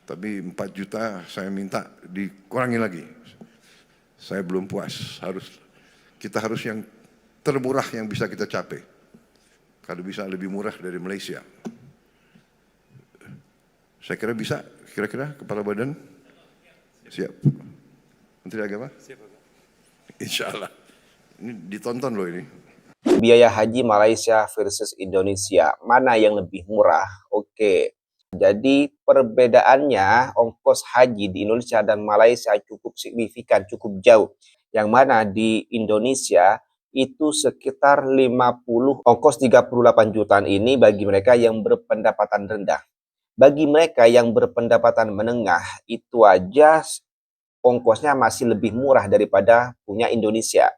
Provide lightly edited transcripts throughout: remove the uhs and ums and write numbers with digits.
Tapi 4 juta saya minta dikurangi lagi. Saya belum puas. Kita harus yang termurah yang bisa kita capai. Kalau bisa lebih murah dari Malaysia. Saya kira bisa, kira-kira Kepala Badan? Siap. Menteri Agama? Siap. Insya Allah. Ini ditonton loh ini. Biaya haji Malaysia versus Indonesia, mana yang lebih murah? Oke. Jadi perbedaannya ongkos haji di Indonesia dan Malaysia cukup signifikan, cukup jauh. Yang mana di Indonesia itu sekitar 50, ongkos 38 jutaan ini bagi mereka yang berpendapatan rendah. Bagi mereka yang berpendapatan menengah itu aja ongkosnya masih lebih murah daripada punya Indonesia.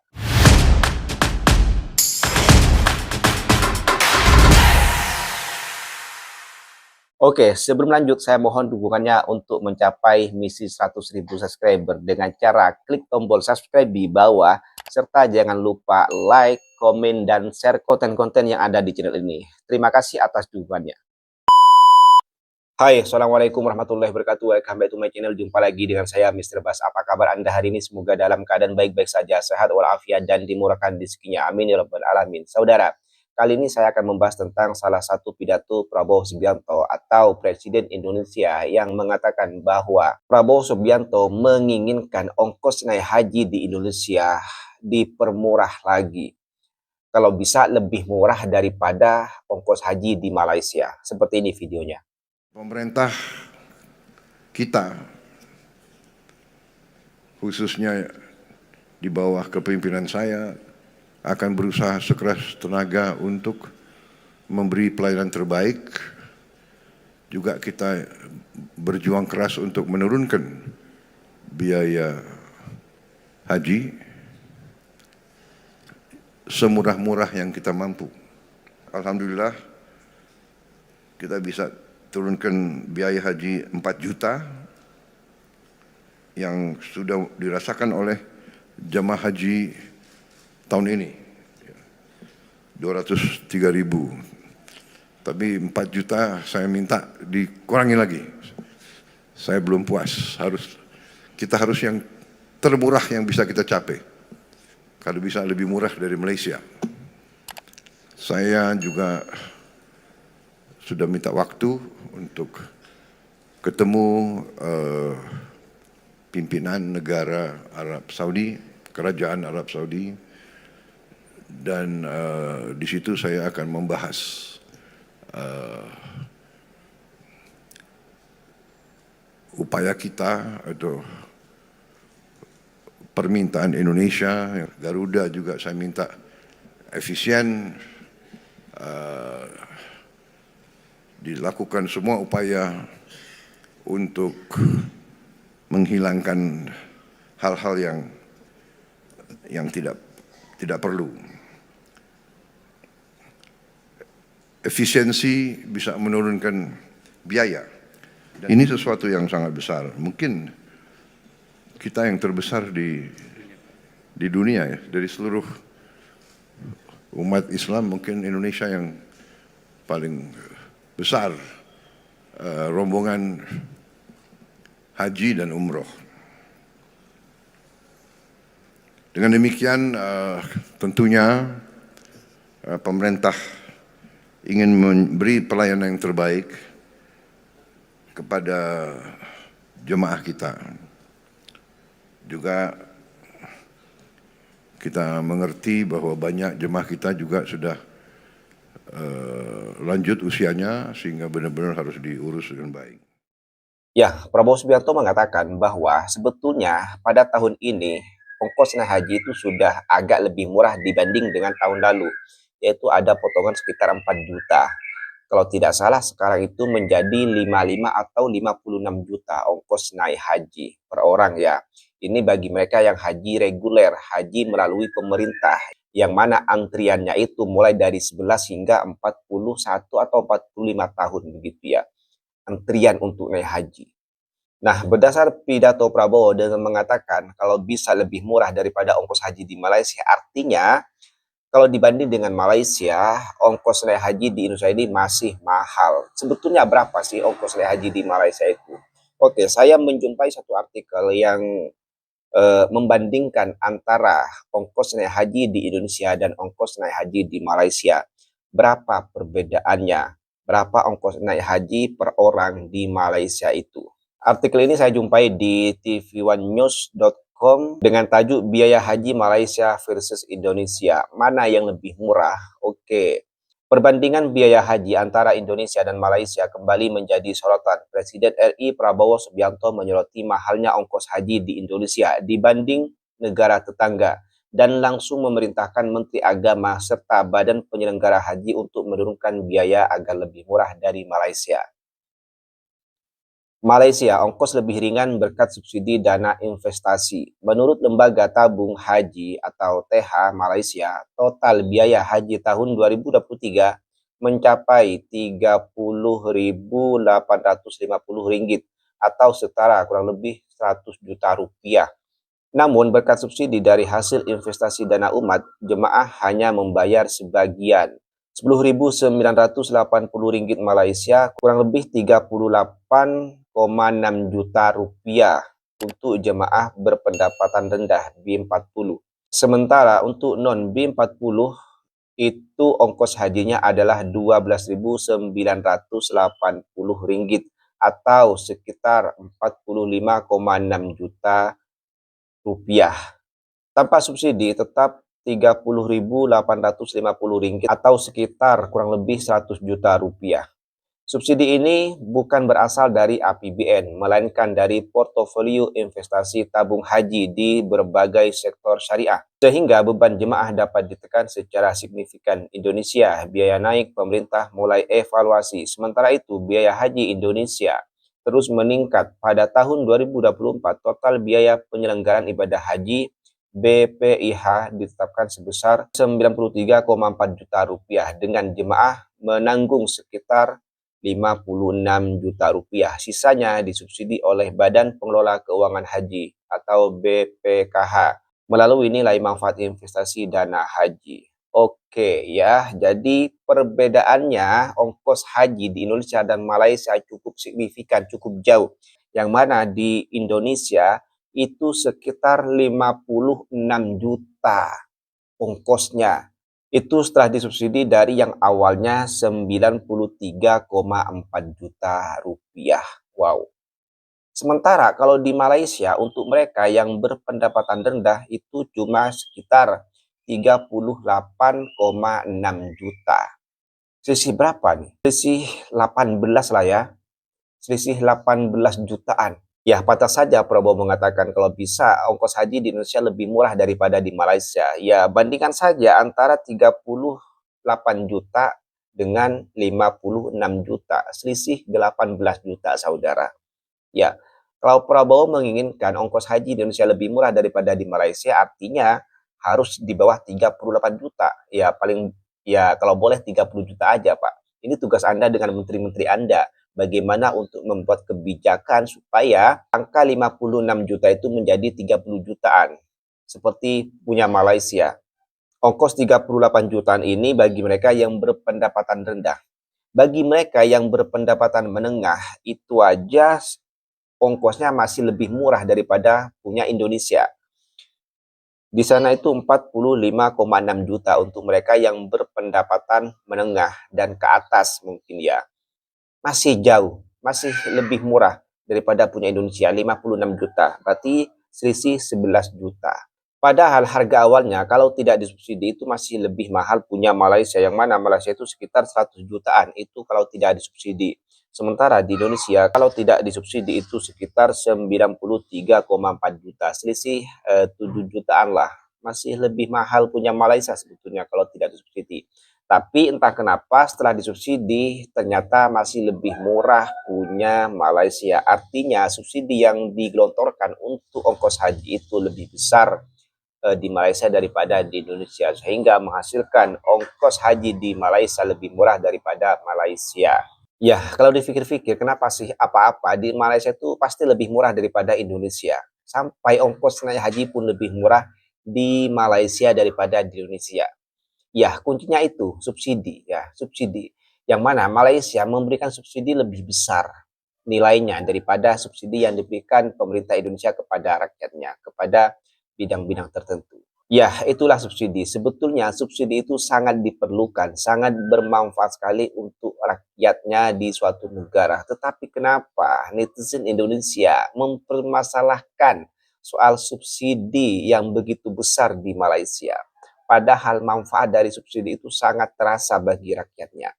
Oke, sebelum lanjut, saya mohon dukungannya untuk mencapai misi 100.000 subscriber dengan cara klik tombol subscribe di bawah, serta jangan lupa like, komen, dan share konten-konten yang ada di channel ini. Terima kasih atas dukungannya. Hai, Assalamualaikum warahmatullahi wabarakatuh. Welcome back to my channel. Jumpa lagi dengan saya, Mr. Bas. Apa kabar Anda hari ini? Semoga dalam keadaan baik-baik saja, sehat walafiat, dan dimurahkan rezekinya. Amin ya rabbal alamin. Saudara, kali ini saya akan membahas tentang salah satu pidato Prabowo Subianto atau Presiden Indonesia yang mengatakan bahwa Prabowo Subianto menginginkan ongkos naik haji di Indonesia dipermurah lagi. Kalau bisa lebih murah daripada ongkos haji di Malaysia. Seperti ini videonya. Pemerintah kita, khususnya di bawah kepemimpinan saya, akan berusaha sekeras tenaga untuk memberi pelayanan terbaik. Juga kita berjuang keras untuk menurunkan biaya haji semurah-murah yang kita mampu. Alhamdulillah kita bisa turunkan biaya haji 4 juta yang sudah dirasakan oleh jemaah haji tahun ini, 203.000. Tapi 4 juta saya minta dikurangi lagi. Saya belum puas. Kita harus yang termurah yang bisa kita capai. Kalau bisa lebih murah dari Malaysia. Saya juga sudah minta waktu untuk ketemu pimpinan negara Arab Saudi, Kerajaan Arab Saudi, dan di situ saya akan membahas upaya kita atau permintaan Indonesia. Garuda juga saya minta efisien, dilakukan semua upaya untuk menghilangkan hal-hal yang tidak perlu. Efisiensi bisa menurunkan biaya. Dan ini sesuatu yang sangat besar. Mungkin kita yang terbesar di dunia ya, dari seluruh umat Islam, mungkin Indonesia yang paling besar rombongan haji dan umroh. Dengan demikian tentunya pemerintah ingin memberi pelayanan yang terbaik kepada jemaah kita. Juga kita mengerti bahwa banyak jemaah kita juga sudah lanjut usianya sehingga benar-benar harus diurus dengan baik. Ya, Prabowo Subianto mengatakan bahwa sebetulnya pada tahun ini ongkos naik haji itu sudah agak lebih murah dibanding dengan tahun lalu, yaitu ada potongan sekitar 4 juta. Kalau tidak salah sekarang itu menjadi 55 atau 56 juta ongkos naik haji per orang ya. Ini bagi mereka yang haji reguler, haji melalui pemerintah, yang mana antriannya itu mulai dari 11 hingga 41 atau 45 tahun begitu ya. Antrian untuk naik haji. Nah, berdasar pidato Prabowo dengan mengatakan kalau bisa lebih murah daripada ongkos haji di Malaysia, artinya kalau dibanding dengan Malaysia, ongkos naik haji di Indonesia ini masih mahal. Sebetulnya berapa sih ongkos naik haji di Malaysia itu? Oke, saya menjumpai satu artikel yang membandingkan antara ongkos naik haji di Indonesia dan ongkos naik haji di Malaysia. Berapa perbedaannya? Berapa ongkos naik haji per orang di Malaysia itu? Artikel ini saya jumpai di tv1news.com dengan tajuk biaya haji Malaysia versus Indonesia. Mana yang lebih murah? Oke. Perbandingan biaya haji antara Indonesia dan Malaysia kembali menjadi sorotan. Presiden RI Prabowo Subianto menyoroti mahalnya ongkos haji di Indonesia dibanding negara tetangga dan langsung memerintahkan Menteri Agama serta Badan Penyelenggara Haji untuk menurunkan biaya agar lebih murah dari Malaysia. Malaysia, ongkos lebih ringan berkat subsidi dana investasi. Menurut Lembaga Tabung Haji atau TH Malaysia, total biaya haji tahun 2023 mencapai Rp30.850 atau setara kurang lebih 100 juta rupiah. Namun berkat subsidi dari hasil investasi dana umat, jemaah hanya membayar sebagian. Rp10.980 Malaysia kurang lebih 38,6 juta rupiah untuk jemaah berpendapatan rendah B40. Sementara untuk non B40 itu ongkos hajinya adalah Rp12.980 atau sekitar 45,6 juta rupiah. Tanpa subsidi tetap Rp30.850 atau sekitar kurang lebih 100 juta rupiah. Subsidi ini bukan berasal dari APBN, melainkan dari portofolio investasi tabung haji di berbagai sektor syariah. Sehingga beban jemaah dapat ditekan secara signifikan. Indonesia, biaya naik, pemerintah mulai evaluasi. Sementara itu, biaya haji Indonesia terus meningkat. Pada tahun 2024, total biaya penyelenggaraan ibadah haji BPIH ditetapkan sebesar Rp93,4 juta rupiah dengan jemaah menanggung sekitar Rp56 juta rupiah. Sisanya disubsidi oleh Badan Pengelola Keuangan Haji atau BPKH melalui nilai manfaat investasi dana haji. Oke ya, jadi perbedaannya ongkos haji di Indonesia dan Malaysia cukup signifikan, cukup jauh. Yang mana di Indonesia itu sekitar 56 juta ongkosnya. Itu setelah disubsidi dari yang awalnya 93,4 juta rupiah. Wow. Sementara kalau di Malaysia untuk mereka yang berpendapatan rendah itu cuma sekitar 38,6 juta. Selisih berapa nih? Selisih 18 lah ya. Selisih 18 jutaan. Ya, pantas saja Prabowo mengatakan kalau bisa ongkos haji di Indonesia lebih murah daripada di Malaysia. Ya, bandingkan saja antara 38 juta dengan 56 juta. Selisih 18 juta, saudara. Ya, kalau Prabowo menginginkan ongkos haji di Indonesia lebih murah daripada di Malaysia, artinya harus di bawah 38 juta. Ya, paling ya kalau boleh 30 juta aja, Pak. Ini tugas Anda dengan menteri-menteri Anda. Bagaimana untuk membuat kebijakan supaya angka 56 juta itu menjadi 30 jutaan. Seperti punya Malaysia. Ongkos 38 jutaan ini bagi mereka yang berpendapatan rendah. Bagi mereka yang berpendapatan menengah, itu aja ongkosnya masih lebih murah daripada punya Indonesia. Di sana itu 45,6 juta untuk mereka yang berpendapatan menengah dan ke atas mungkin ya. Masih jauh, masih lebih murah daripada punya Indonesia, 56 juta. Berarti selisih 11 juta. Padahal harga awalnya kalau tidak disubsidi itu masih lebih mahal punya Malaysia. Yang mana Malaysia itu sekitar 100 jutaan. Itu kalau tidak disubsidi. Sementara di Indonesia kalau tidak disubsidi itu sekitar 93,4 juta. Selisih 7 jutaan lah. Masih lebih mahal punya Malaysia sebetulnya kalau tidak disubsidi. Tapi entah kenapa setelah disubsidi ternyata masih lebih murah punya Malaysia. Artinya subsidi yang digelontorkan untuk ongkos haji itu lebih besar di Malaysia daripada di Indonesia. Sehingga menghasilkan ongkos haji di Malaysia lebih murah daripada Malaysia. Ya, kalau dipikir-pikir kenapa sih apa-apa di Malaysia itu pasti lebih murah daripada Indonesia. Sampai ongkos naik haji pun lebih murah di Malaysia daripada di Indonesia. Ya, kuncinya itu subsidi ya, subsidi. Yang mana Malaysia memberikan subsidi lebih besar. nilainya daripada subsidi yang diberikan pemerintah Indonesia kepada rakyatnya, kepada bidang-bidang tertentu. Ya, itulah subsidi. Sebetulnya subsidi itu sangat diperlukan, sangat bermanfaat sekali untuk rakyatnya di suatu negara. Tetapi kenapa netizen Indonesia mempermasalahkan soal subsidi yang begitu besar di Malaysia? Padahal manfaat dari subsidi itu sangat terasa bagi rakyatnya.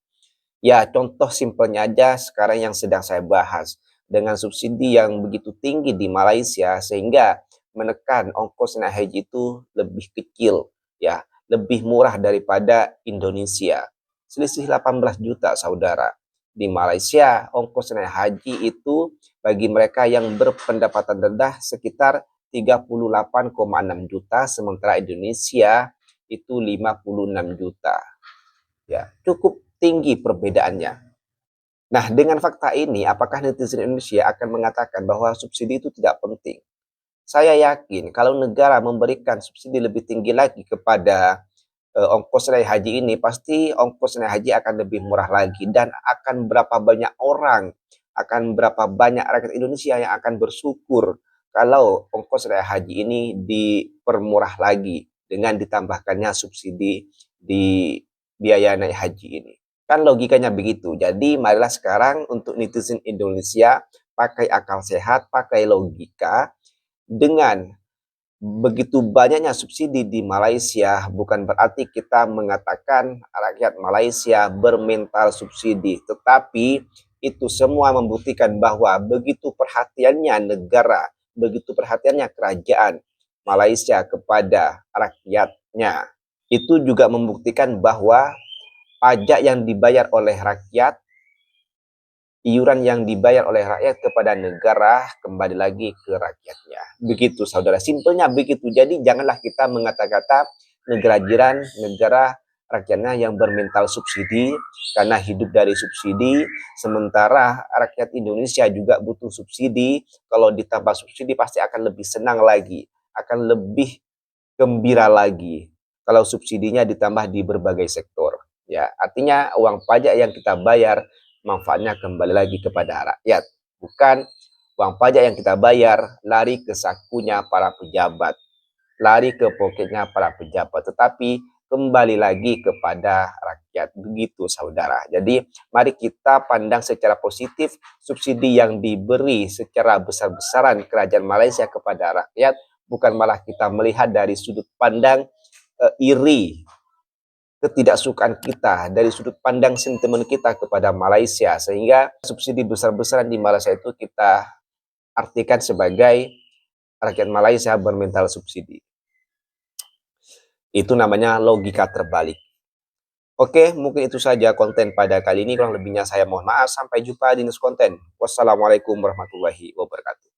Ya, contoh simpelnya aja sekarang yang sedang saya bahas. Dengan subsidi yang begitu tinggi di Malaysia sehingga menekan ongkos naik haji itu lebih kecil, ya, lebih murah daripada Indonesia. Selisih 18 juta, saudara. Di Malaysia, ongkos naik haji itu bagi mereka yang berpendapatan rendah sekitar 38,6 juta, sementara Indonesia itu 56 juta. Ya, cukup tinggi perbedaannya. Nah, dengan fakta ini, apakah netizen Indonesia akan mengatakan bahwa subsidi itu tidak penting? Saya yakin kalau negara memberikan subsidi lebih tinggi lagi kepada ongkos naik haji ini, pasti ongkos naik haji akan lebih murah lagi dan akan berapa banyak orang, akan berapa banyak rakyat Indonesia yang akan bersyukur kalau ongkos naik haji ini dipermurah lagi dengan ditambahkannya subsidi di biaya naik haji ini. Kan logikanya begitu. Jadi marilah sekarang untuk netizen Indonesia pakai akal sehat, pakai logika. Dengan begitu banyaknya subsidi di Malaysia, bukan berarti kita mengatakan rakyat Malaysia bermental subsidi, tetapi itu semua membuktikan bahwa begitu perhatiannya negara, begitu perhatiannya kerajaan Malaysia kepada rakyatnya. Itu juga membuktikan bahwa pajak yang dibayar oleh rakyat, iuran yang dibayar oleh rakyat kepada negara kembali lagi ke rakyatnya. Begitu saudara, simpelnya begitu. Jadi janganlah kita mengata-kata negara jiran, negara rakyatnya yang bermental subsidi karena hidup dari subsidi, sementara rakyat Indonesia juga butuh subsidi. Kalau ditambah subsidi pasti akan lebih senang lagi, akan lebih gembira lagi kalau subsidinya ditambah di berbagai sektor. Ya, artinya uang pajak yang kita bayar manfaatnya kembali lagi kepada rakyat, bukan uang pajak yang kita bayar lari ke sakunya para pejabat, lari ke poketnya para pejabat, tetapi kembali lagi kepada rakyat. Begitu saudara. Jadi mari kita pandang secara positif subsidi yang diberi secara besar-besaran kerajaan Malaysia kepada rakyat, bukan malah kita melihat dari sudut pandang iri, ketidaksukaan kita, dari sudut pandang sentimen kita kepada Malaysia, sehingga subsidi besar-besaran di Malaysia itu kita artikan sebagai rakyat Malaysia bermental subsidi. Itu namanya logika terbalik. Oke, mungkin itu saja konten pada kali ini. Kurang lebihnya saya mohon maaf. Sampai jumpa di next konten. Wassalamualaikum warahmatullahi wabarakatuh.